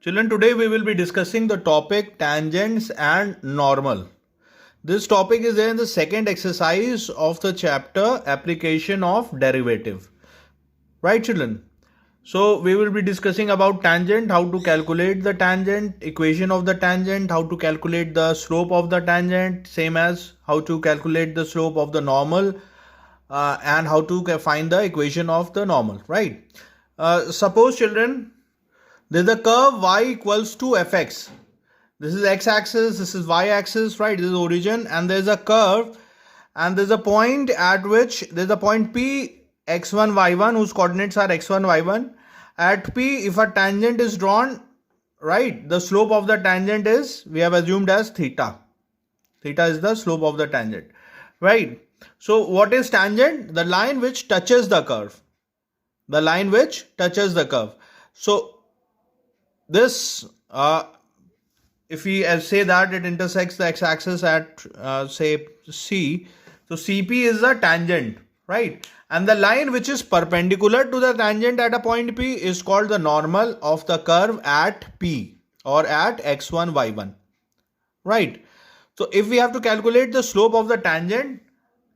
Children, today we will be discussing the topic tangents and normal. This topic is there in the second exercise of the chapter application of derivative. Right, children? So we will be discussing about tangent, how to calculate the tangent, equation of the tangent, how to calculate the slope of the tangent, same as how to calculate the slope of the normal, and how to find the equation of the normal. Right? Suppose, children, there's a curve y equals to fx. This is x-axis, this is y-axis, right? This is origin, and there's a curve, and there's a point at which there's a point P, x1, y1, whose coordinates are x1, y1. At P, if a tangent is drawn, right, the slope of the tangent is, we have assumed as theta. Theta is the slope of the tangent, right? So what is tangent? The line which touches the curve. The line which touches the curve. So this, if we say that it intersects the x-axis at say C, so CP is the tangent, right? And the line which is perpendicular to the tangent at a point P is called the normal of the curve at P or at x1, y1, right? So if we have to calculate the slope of the tangent,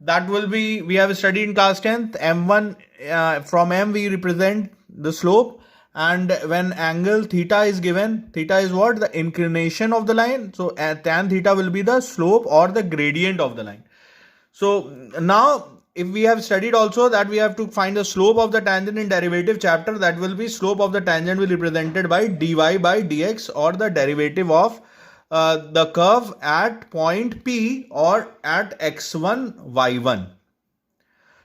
that will be, we have studied in class 10th, m1, from m we represent the slope. And when angle theta is given, theta is what? The inclination of the line. So tan theta will be the slope or the gradient of the line. So now if we have studied also that we have to find the slope of the tangent in derivative chapter, that will be slope of the tangent will be represented by dy by dx, or the derivative of the curve at point P or at x1, y1.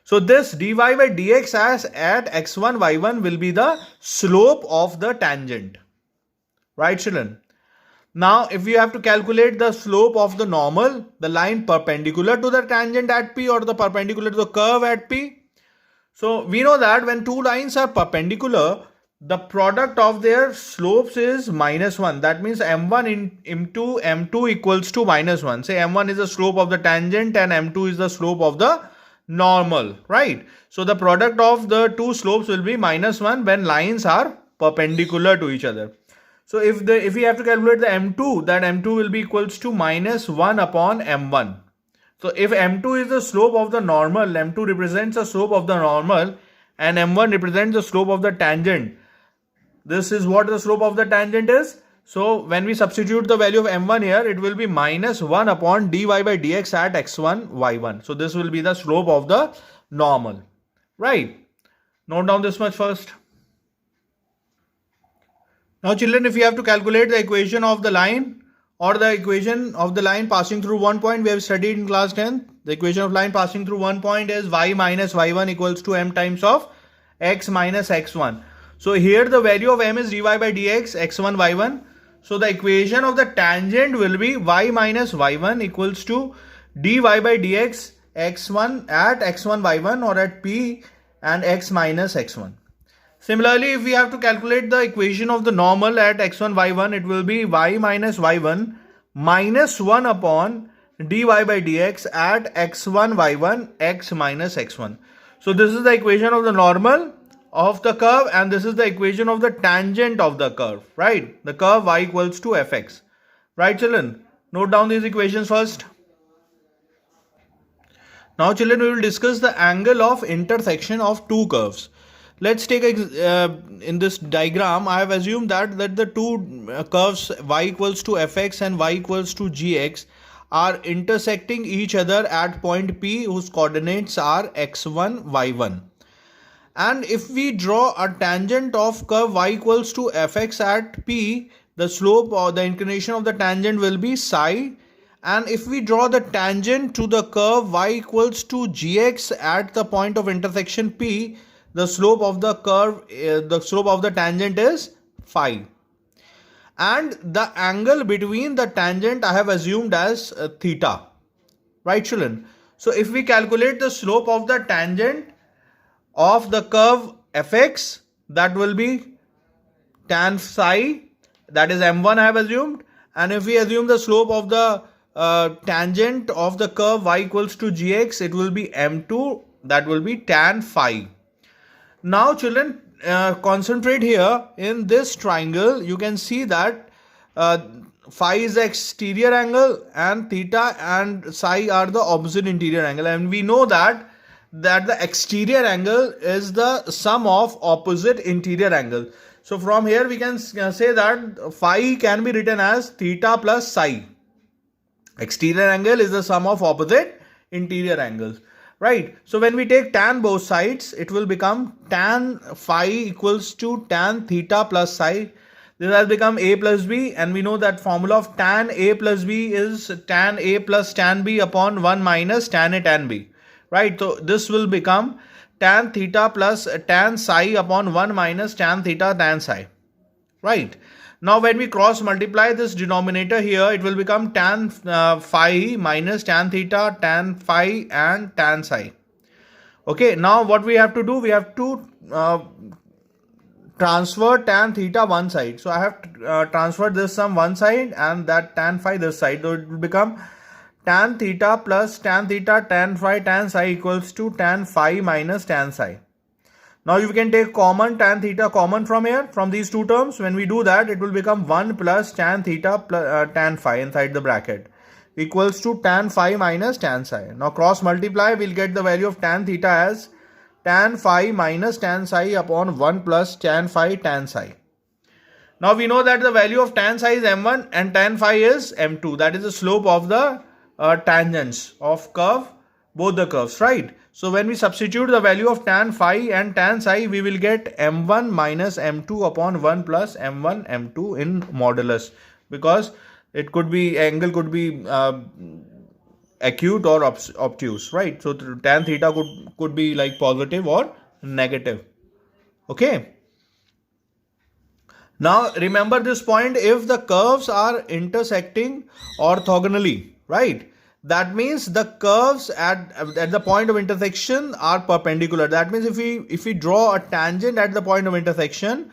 So this dy by dx as at x1, y1 will be the slope of the tangent. Right, children? Now, if you have to calculate the slope of the normal, the line perpendicular to the tangent at P or the perpendicular to the curve at P. So we know that when two lines are perpendicular, the product of their slopes is -1. That means m1 into m2 equals to -1. Say m1 is the slope of the tangent and m2 is the slope of the normal, right? So the product of the two slopes will be -1 when lines are perpendicular to each other. So if we have to calculate the m2, that m2 will be equals to -1 upon m1. So if m2 is the slope of the normal, m2 represents the slope of the normal, and m1 represents the slope of the tangent. This is what the slope of the tangent is. So when we substitute the value of m1 here, it will be -1 upon dy by dx at x1, y1. So this will be the slope of the normal, right? Note down this much first. Now children, if you have to calculate the equation of the line or the equation of the line passing through one point, we have studied in class 10. The equation of line passing through one point is y minus y1 equals to m times of x minus x1. So here the value of m is dy by dx, x1, y1. So the equation of the tangent will be y minus y1 equals to dy by dx, x1 at x1, y1, or at P and x minus x1. Similarly, if we have to calculate the equation of the normal at x1, y1, it will be y minus y1 minus 1 upon dy by dx at x1, y1, x minus x1. So this is the equation of the normal of the curve, and this is the equation of the tangent of the curve, right? The curve y equals to fx. Right, children? Note down these equations first. Now, children, we will discuss the angle of intersection of two curves. Let's take in this diagram, I have assumed that the two curves y equals to fx and y equals to gx are intersecting each other at point P, whose coordinates are x1, y1. And if we draw a tangent of curve y equals to fx at P, the slope or the inclination of the tangent will be psi. And if we draw the tangent to the curve y equals to gx at the point of intersection P, the slope of the curve, the slope of the tangent is phi. And the angle between the tangent I have assumed as theta. Right, children? So if we calculate the slope of the tangent of the curve fx, that will be tan psi, that is m1 I have assumed. And if we assume the slope of the tangent of the curve y equals to gx, it will be m2, that will be tan phi. Now children, concentrate here in this triangle, you can see that phi is the exterior angle and theta and psi are the opposite interior angle, and we know that the exterior angle is the sum of opposite interior angle. So from here we can say that phi can be written as theta plus psi. Exterior angle is the sum of opposite interior angles, right? So when we take tan both sides, it will become tan phi equals to tan theta plus psi. This has become a plus b, and we know that formula of tan a plus b is tan a plus tan b upon 1 minus tan a tan b, right? So this will become tan theta plus tan psi upon 1 minus tan theta tan psi, right? Now when we cross multiply this denominator here, it will become tan phi minus tan theta, tan phi and tan psi. Okay, now what we have to do, we have to transfer tan theta one side. So I have transferred this sum one side and that tan phi this side. So it will become tan theta plus tan theta tan phi tan psi equals to tan phi minus tan psi. Now you can take common tan theta common from here, from these two terms. When we do that, it will become 1 plus tan theta plus, tan phi inside the bracket equals to tan phi minus tan psi. Now cross multiply, we'll get the value of tan theta as tan phi minus tan psi upon 1 plus tan phi tan psi. Now we know that the value of tan psi is m1 and tan phi is m2. That is the slope of the tangents of curve, both the curves, right? So when we substitute the value of tan phi and tan psi, we will get m1 minus m2 upon 1 plus m1 m2 in modulus, because it could be, angle could be acute or obtuse, right? So tan theta could be like positive or negative. Okay. Now remember this point, if the curves are intersecting orthogonally, right? That means the curves at the point of intersection are perpendicular. That means if we draw a tangent at the point of intersection,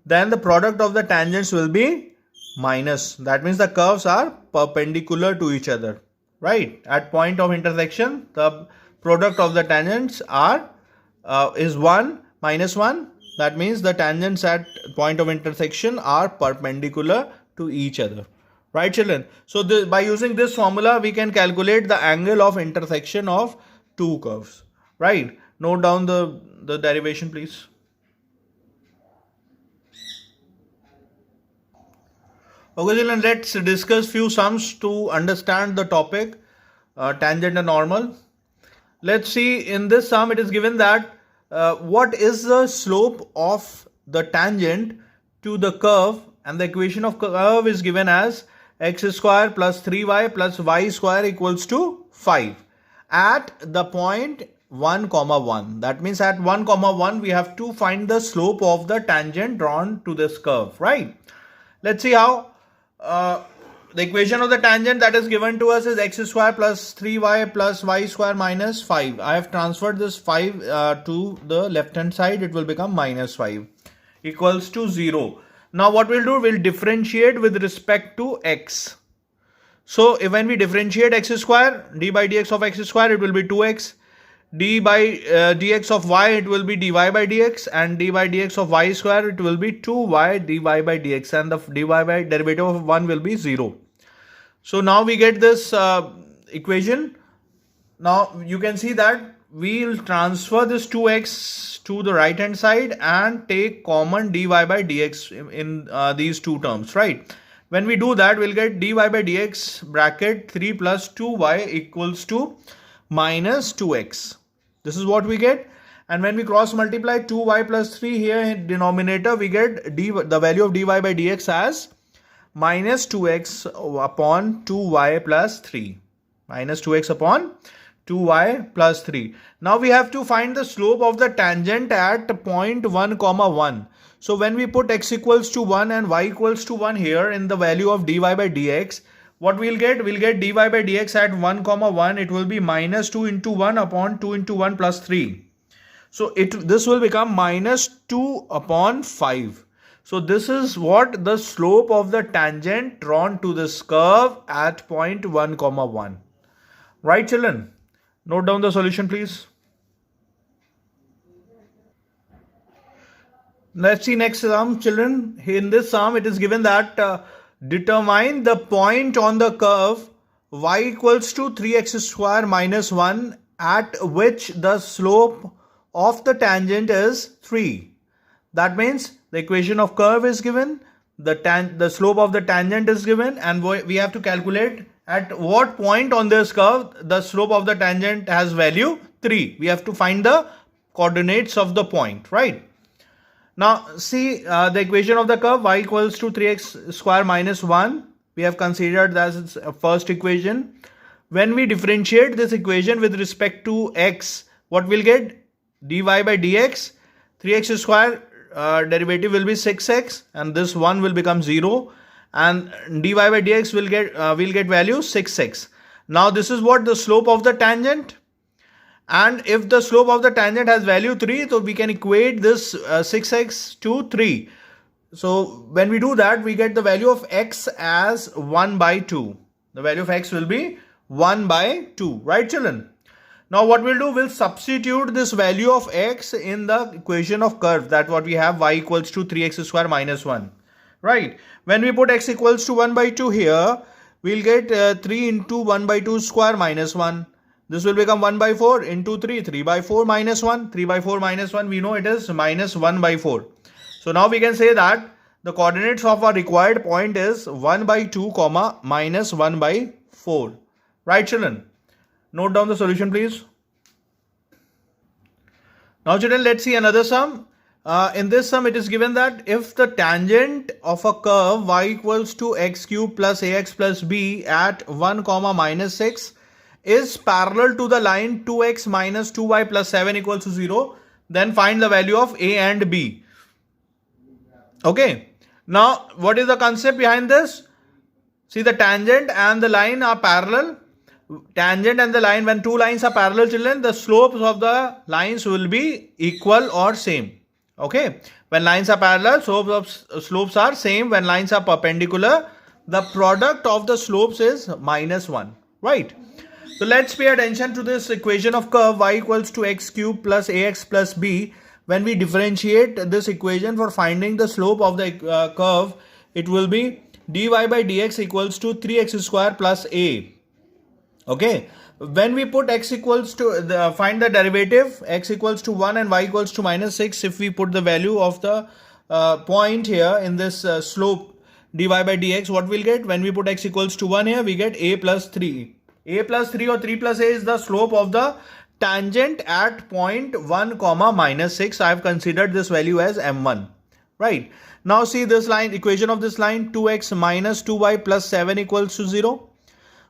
then the product of the tangents will be minus. That means the curves are perpendicular to each other, right? At point of intersection, the product of the tangents are is 1 minus 1. That means the tangents at point of intersection are perpendicular to each other. Right, children? So by using this formula, we can calculate the angle of intersection of two curves. Right? Note down the derivation, please. Okay, children, let's discuss few sums to understand the topic tangent and normal. Let's see, in this sum, it is given that what is the slope of the tangent to the curve, and the equation of curve is given as x square plus 3y plus y square equals to 5 at the point 1 comma 1. That means at 1 comma 1 we have to find the slope of the tangent drawn to this curve, right? Let's see how. The equation of the tangent that is given to us is x square plus 3y plus y square minus 5. I have transferred this 5 to the left hand side. It will become minus 5 equals to 0. Now what we'll do, we'll differentiate with respect to x. So when we differentiate x square, d by dx of x square, it will be 2x. D by dx of y, it will be dy by dx, and d by dx of y square, it will be 2y dy by dx, and the dy by derivative of 1 will be 0. So now we get this equation. Now you can see that we'll transfer this 2x to the right hand side and take common dy by dx in these two terms, right? When we do that, we'll get dy by dx bracket 3 plus 2y equals to minus 2x. This is what we get. And when we cross multiply 2y plus 3 here in denominator, we get the value of dy by dx as minus 2x upon 2y plus 3. Minus 2x upon 2y plus 3. Now we have to find the slope of the tangent at point 1 comma 1. So when we put x equals to 1 and y equals to 1 here in the value of dy by dx, what we'll get? We'll get dy by dx at 1 comma 1. It will be minus 2 into 1 upon 2 into 1 plus 3. So this will become minus 2 upon 5. So this is what the slope of the tangent drawn to this curve at point 1 comma 1. Right, children? Note down the solution, please. Let's see next sum, children. In this sum, it is given that determine the point on the curve y equals to 3x square minus 1 at which the slope of the tangent is 3. That means the equation of curve is given, the slope of the tangent is given, and we have to calculate at what point on this curve the slope of the tangent has value 3. We have to find the coordinates of the point, right? Now see the equation of the curve y equals to 3x square minus 1. We have considered that as its first equation. When we differentiate this equation with respect to x, what we'll get? Dy by dx, 3x square derivative will be 6x, and this 1 will become 0, and dy by dx will get value 6x. Now this is what the slope of the tangent. And if the slope of the tangent has value 3, so we can equate this 6x to 3. So when we do that, we get the value of x as 1 by 2. The value of x will be 1 by 2. Right, children? Now what we'll do, we'll substitute this value of x in the equation of curve. That what we have, y equals to 3x square minus 1. Right? When we put x equals to 1 by 2 here, we'll get 3 into 1 by 2 square minus 1. This will become 1 by 4 into 3, 3 by 4 minus 1. 3 by 4 minus 1, we know it is minus 1 by 4. So now we can say that the coordinates of our required point is 1 by 2 comma minus 1 by 4. Right, children? Note down the solution, please. Now, children, let's see another sum. In this sum, it is given that if the tangent of a curve y equals to x cube plus ax plus b at 1 comma minus 6 is parallel to the line 2x minus 2y plus 7 equals to 0, then find the value of a and b. Okay. Now, what is the concept behind this? See, the tangent and the line are parallel. Tangent and the line, when two lines are parallel, children, the slopes of the lines will be equal or same. Okay. When lines are parallel, slopes are same. When lines are perpendicular, the product of the slopes is minus 1. Right. So let's pay attention to this equation of curve y equals to x cube plus ax plus b. When we differentiate this equation for finding the slope of the curve, it will be dy by dx equals to 3x square plus a. Okay. When we put x equals to, find the derivative, x equals to 1 and y equals to minus 6, if we put the value of the point here in this slope dy by dx, what we'll get? When we put x equals to 1 here, we get a plus 3. A plus 3 or 3 plus a is the slope of the tangent at point 1 comma minus 6. I have considered this value as m1. Right. Now see this line, equation of this line, 2x minus 2y plus 7 equals to 0.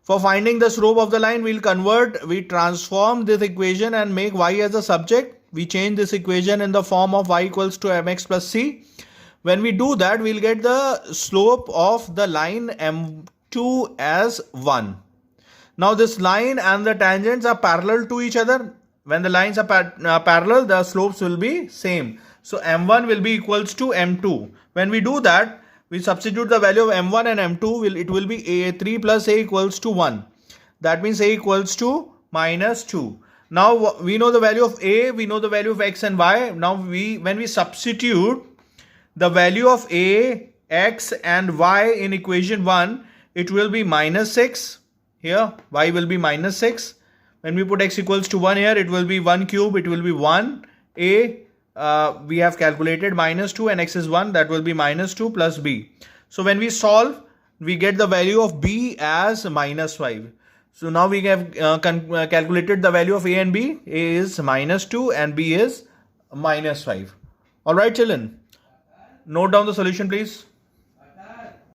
For finding the slope of the line, we transform this equation and make y as a subject. We change this equation in the form of y equals to mx plus c. When we do that, we'll get the slope of the line m2 as 1. Now this line and the tangents are parallel to each other. When the lines are parallel, the slopes will be same. So m1 will be equals to m2. When we do that, we substitute the value of m1 and m2. It will be a3 plus a equals to 1. That means a equals to minus 2. Now we know the value of a, we know the value of x and y. Now when we substitute the value of a, x and y in equation 1, it will be minus 6. Here y will be minus 6. When we put x equals to 1 here, it will be 1 cube, it will be 1. A we have calculated minus 2 and x is 1, that will be minus 2 plus b. So when we solve, we get the value of b as minus 5. So now we have calculated the value of a and b. A is minus 2 and b is minus 5. Alright, children. Note down the solution, please.